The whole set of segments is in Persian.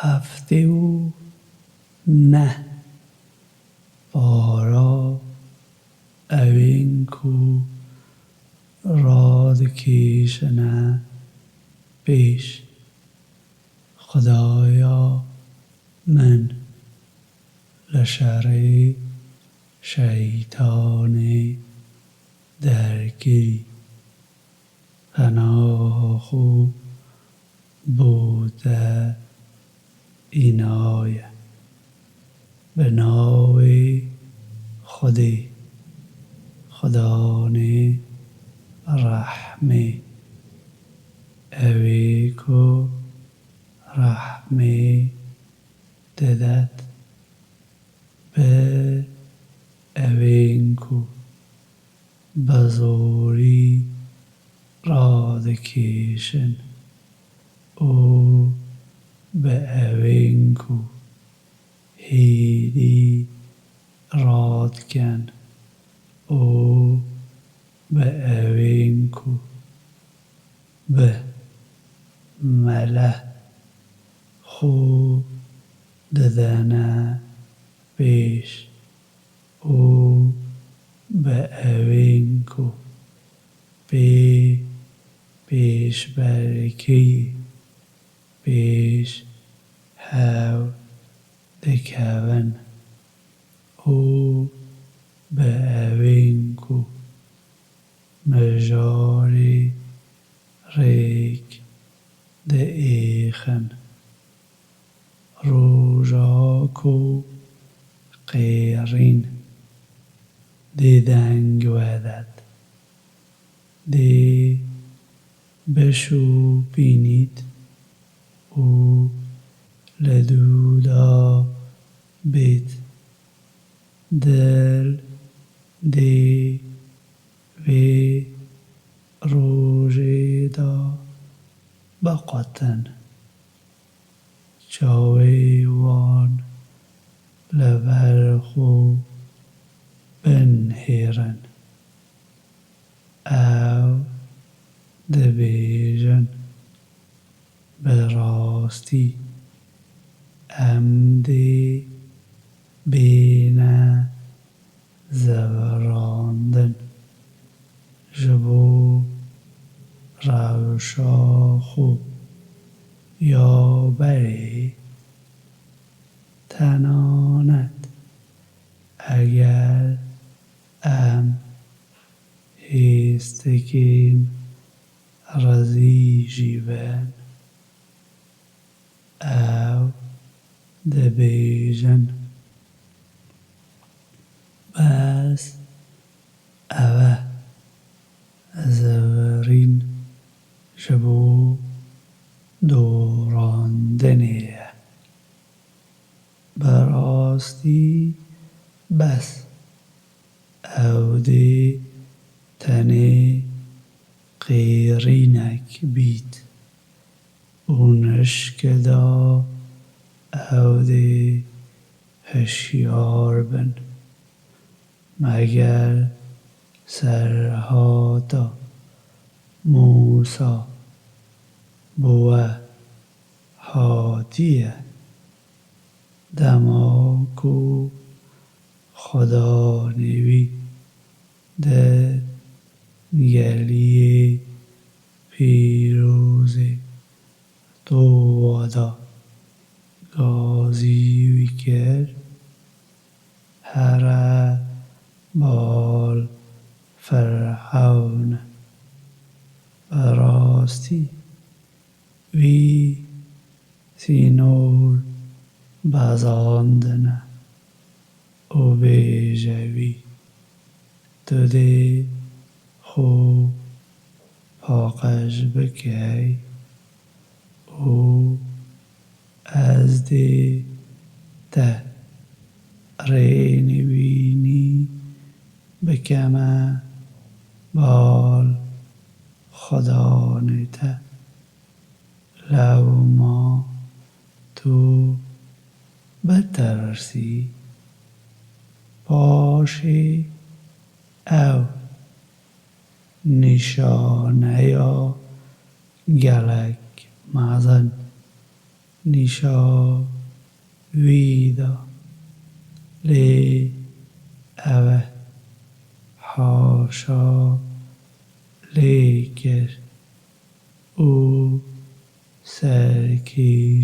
هفته و نه بارا اوین کو راد کیشنه پیش خدایا من لشر شیطان درگیری پناه خو بوده اینایه به ناوی خودی خدانه رحمه اوی کو رحمه ددت به اوین کو بزوری راد کیشن او به اوین کو هیدی راد کن او به اوین کو به مله خو ددنه پیش او به اوین کو پیش برکی پیش هاو دکون او به اوین کو مجاری ریک ده ایخن روژا کو قیرین دی دنگ ودد دی بشو بینید او لدودا بید دل دی وی روژی دا بقتن چاوی وان لبرخو بنهیرن او دبیجن براستی امدی بینه زوراندن جبو روشا خو یا بری تنانت اگر ام هیستگین رزی جیبن او دبیجن بس اوه زورین جبو دوراندنیه براستی بس او دی تنی قیرینک بید اونش کدا او دی هشیار بن مگر سرهاتا موسا بوه هاتیه دماکو خدا نوی ده گلی پیروزی تو وادا گازی ویکر هر بال فرعون براستی وی سینور بازاندنه او بیجوی تو دی خو پاقش بکی او از دی ده رینوینی بکمه بال خدا نیته لو ما تو بترسی باشی او نشانه یا گلک مازن نیشا ویدا لی اوه حاشا لیگر او سرکیشیگر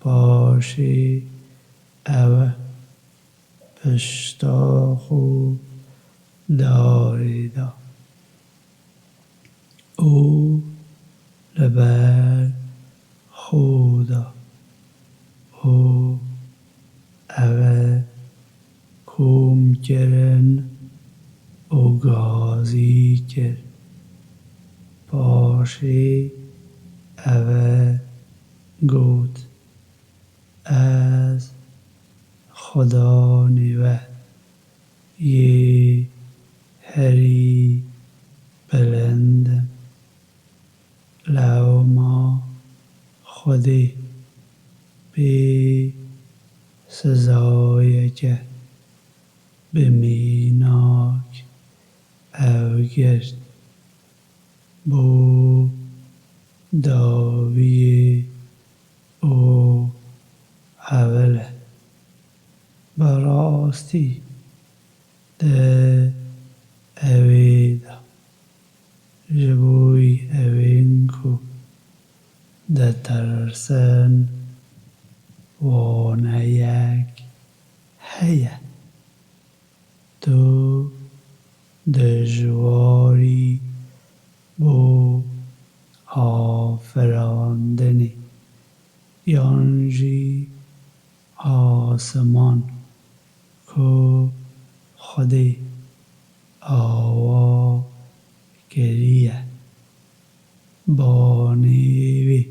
باشی اوه پشتاخو داریدا او لبر خودا او اوه کوم گرن او گازی گر باشی اوه گود از خدا نیوه یه هری بلندم لو ما خودی بی سزایگه بمیناک اوگرد بو داوی او اوله براستی ده اویدا جبوی اوینکو ده ترسن وانیک هیه تو دجواری بو آفراندنی یانجی آسمان کو خودی آوا گریه بانیوی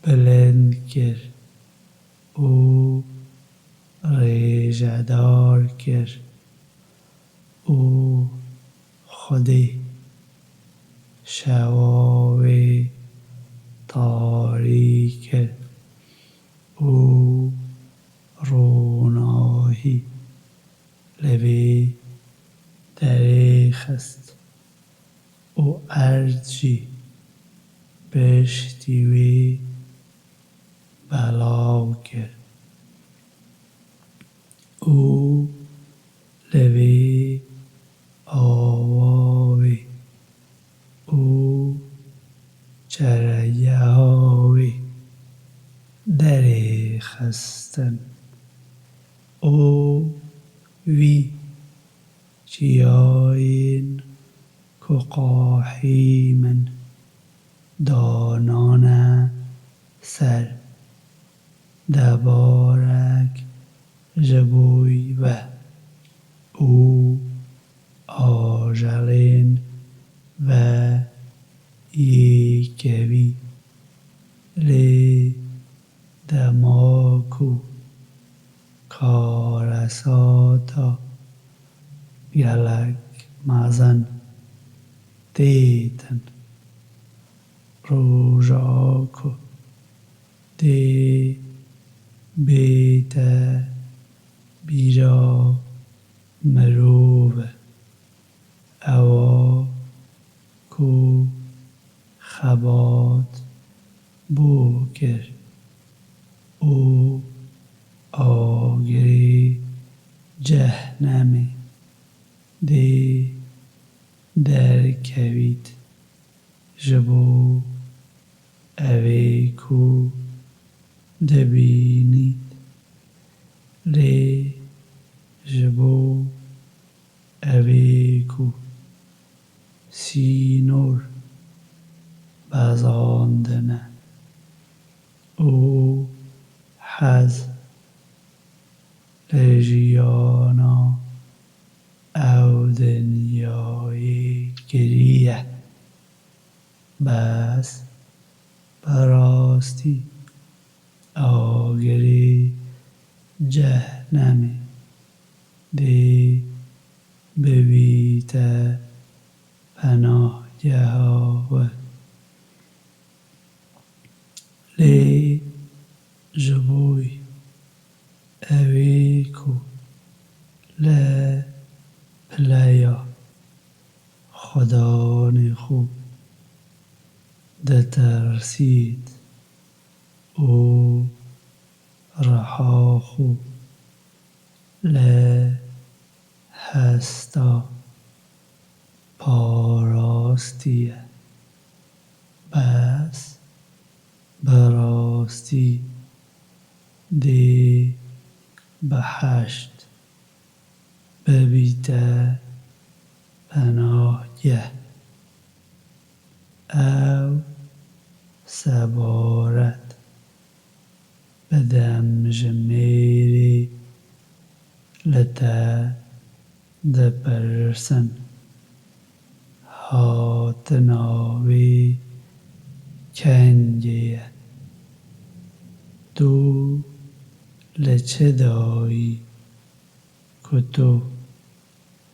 بلند گر او ریجدار گر او خودی شواوی تاریک او روناهی لبی دریخست او ارجی بشتیوی بلاو کرد او لبی آواوی او چریهاوی دریخستن او وی چیاین که قاحی من دانانه سر دبارک جبوی و او آجلین و یکوی لی دماکو کارساتا گلک مزن دیتن روژاکو دی بیت بیرا مروه اوا کو خبات بوگر او آگری جهنمی دی در کوید جبو اوی کو دبینید لی جبو اوی کو سینور بزاندنه او حز لجیانا او دنیای گریه بس براستی آگری جهنمی دی ببیت پناه جهاوه لی جبوی اوی کو ل پلیا خدا خوب ده ترسید او رحاخو لهستا پاراستیه بس براستی دی بحشت ببیته پناهگه او سبارت بدمژمیری لته دپرسن هاتناوی کنجیه تو لچه دایی که تو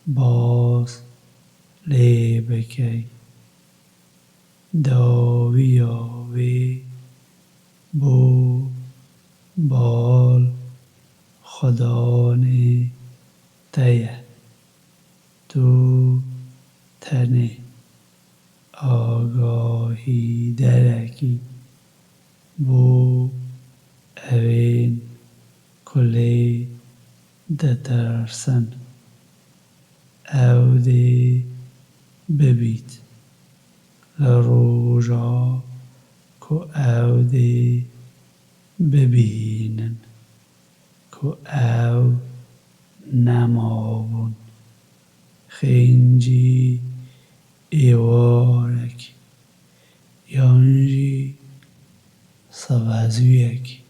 باز لی بکی داوی آوی بو بال خدانی تیه تو تنی آگاهی درکی بو اوین کلی دترسن او دی ببید لروجا که او دی ببینن که او نمابون خینجی ایوارک یانجی سوازویک